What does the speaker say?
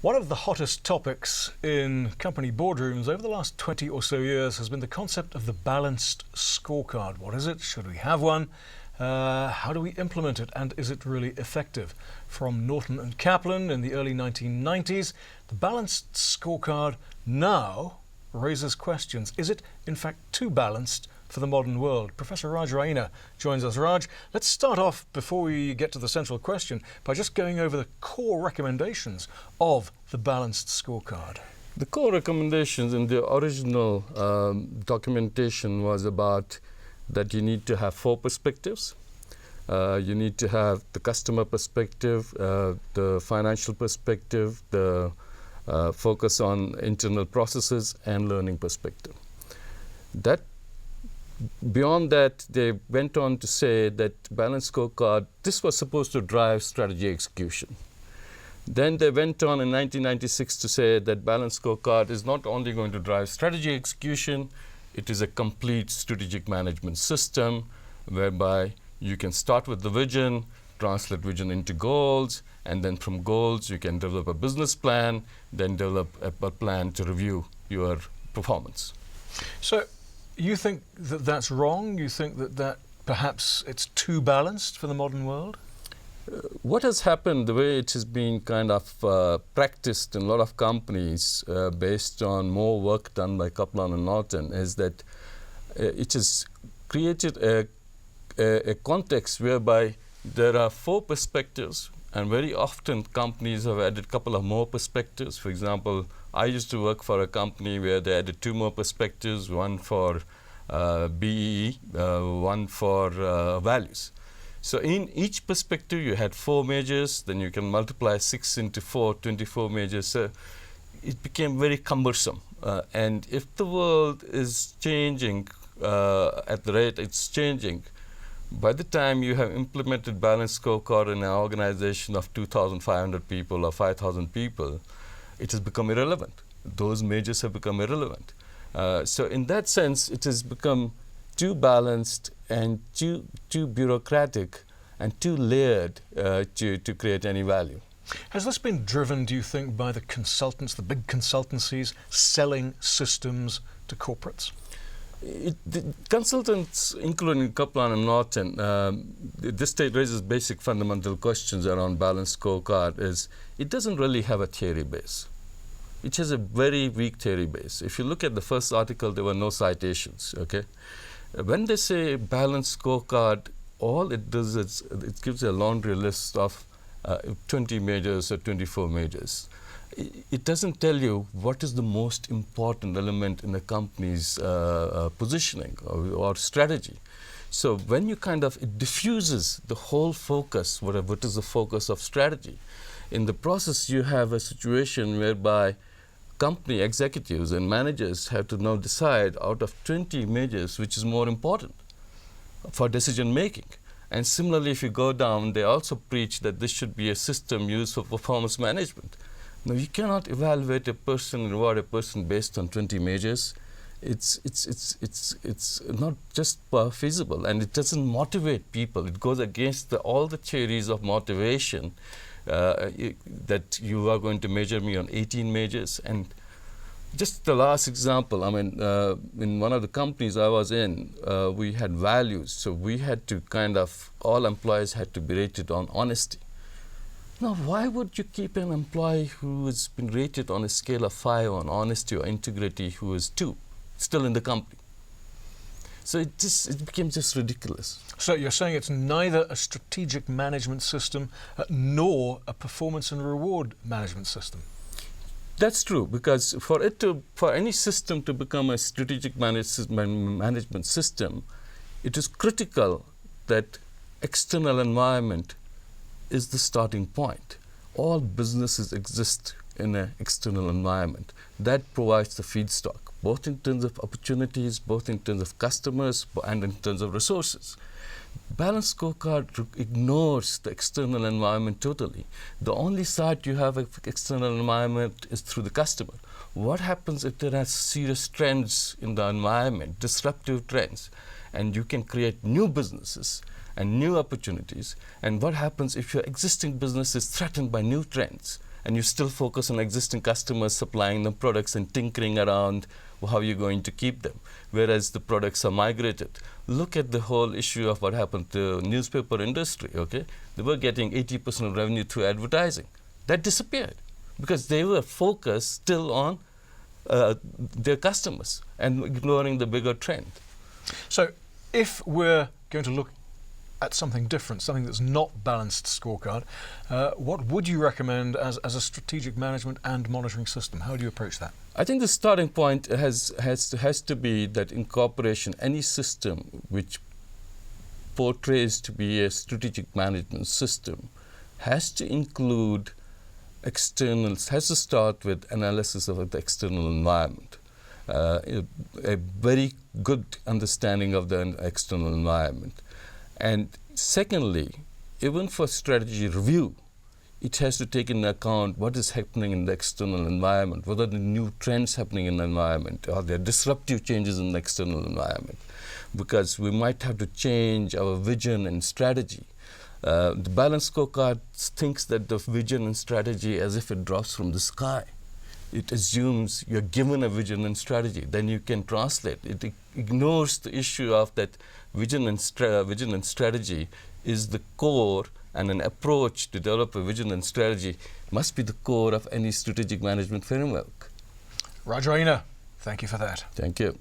One of the hottest topics in company boardrooms over the last 20 or so years has been the concept of the balanced scorecard. What is it? Should we have one? How do we implement it? And is it really effective? From Norton and Kaplan in the early 1990s, the balanced scorecard now raises questions. Is it in fact too balanced for the modern world? Professor Raj Raina joins us. Raj, let's start off, before we get to the central question, by just going over the core recommendations of the balanced scorecard. The core recommendations in the original documentation was about that you need to have 4 perspectives. You need to have the customer perspective, the financial perspective, the focus on internal processes, and learning perspective. Beyond that, they went on to say that balanced scorecard, this was supposed to drive strategy execution. Then they went on in 1996 to say that balanced scorecard is not only going to drive strategy execution, it is a complete strategic management system whereby you can start with the vision, translate vision into goals, and then from goals you can develop a business plan, then develop a plan to review your performance. So you think that that's wrong? You think that perhaps it's too balanced for the modern world? What has happened, the way it has been kind of practiced in a lot of companies based on more work done by Kaplan and Norton, is that it has created a context whereby there are 4 perspectives, and very often companies have added a couple of more perspectives. For example, I used to work for a company where they added 2 more perspectives, one for BEE, one for values. So in each perspective you had 4 measures, then you can multiply 6 into 4, 24 measures. So it became very cumbersome. And if the world is changing at the rate it's changing, by the time you have implemented balanced scorecard in an organization of 2,500 people or 5,000 people, it has become irrelevant. Those measures have become irrelevant. So in that sense, it has become too balanced and too bureaucratic and too layered to create any value. Has this been driven, do you think, by the consultants, the big consultancies, selling systems to corporates? The consultants, including Kaplan and Norton, this raises basic fundamental questions around balanced scorecard. It doesn't really have a theory base. It has a very weak theory base. If you look at the first article, there were no citations. Okay, when they say balanced scorecard, all it does is it gives a laundry list of 20 measures or 24 measures. It doesn't tell you what is the most important element in the company's positioning or strategy. So when you it diffuses the whole focus, what is the focus of strategy. In the process, you have a situation whereby company executives and managers have to now decide out of 20 measures which is more important for decision making. And similarly, if you go down, they also preach that this should be a system used for performance management. Now, you cannot evaluate a person, reward a person based on 20 measures. It's not just feasible, and it doesn't motivate people. It goes against all the theories of motivation that you are going to measure me on 18 measures. And just the last example, in one of the companies I was in, we had values. So we had to all employees had to be rated on honesty. Now, why would you keep an employee who has been rated on a scale of 5 on honesty or integrity who is 2 still in the company? So it became just ridiculous. So you're saying it's neither a strategic management system nor a performance and reward management system? That's true, because for any system to become a strategic management system, it is critical that external environment is the starting point. All businesses exist in an external environment. That provides the feedstock, both in terms of opportunities, both in terms of customers, and in terms of resources. Balanced scorecard ignores the external environment totally. The only site you have of external environment is through the customer. What happens if there are serious trends in the environment, disruptive trends, and you can create new businesses and new opportunities? And what happens if your existing business is threatened by new trends and you still focus on existing customers, supplying them products and tinkering around how you're going to keep them, whereas the products are migrated. Look at the whole issue of what happened to the newspaper industry, okay? They were getting 80% of revenue through advertising. That disappeared because they were focused still on their customers and ignoring the bigger trend. So if we're going to look at something different, something that's not balanced scorecard, what would you recommend as a strategic management and monitoring system? How do you approach that? I think the starting point has to be that in corporation, any system which portrays to be a strategic management system has to include externals, has to start with analysis of the external environment, a very good understanding of the external environment. And secondly, even for strategy review, it has to take into account what is happening in the external environment, what are the new trends happening in the environment, are there disruptive changes in the external environment, because we might have to change our vision and strategy. The balanced scorecard thinks that the vision and strategy as if it drops from the sky. It assumes you're given a vision and strategy, then you can translate. It ignores the issue of that vision and strategy is the core, and an approach to develop a vision and strategy must be the core of any strategic management framework. Raj Raina, thank you for that. Thank you.